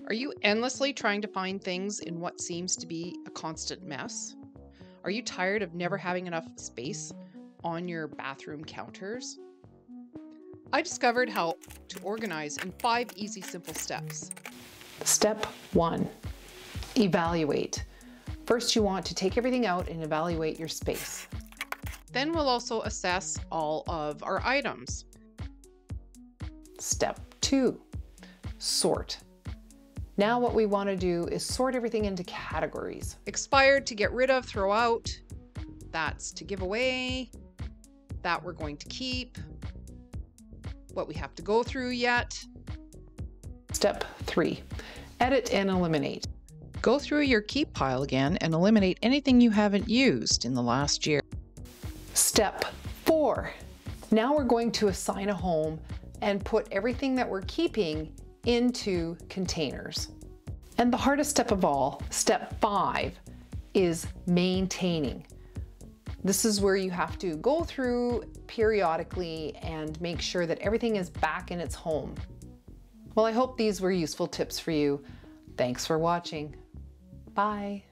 Are you endlessly trying to find things in what seems to be a constant mess? Are you tired of never having enough space on your bathroom counters? I discovered how to organize in 5 easy, simple steps. Step 1, evaluate. First, you want to take everything out and evaluate your space. Then we'll also assess all of our items. Step 2, sort. Now what we want to do is sort everything into categories. Expired to get rid of, throw out. That's to give away. That we're going to keep. What we have to go through yet. Step 3, edit and eliminate. Go through your keep pile again and eliminate anything you haven't used in the last year. Step 4, now we're going to assign a home and put everything that we're keeping into containers. And the hardest step of all, step 5, is maintaining. This is where you have to go through periodically and make sure that everything is back in its home. Well, I hope these were useful tips for you. Thanks for watching. Bye.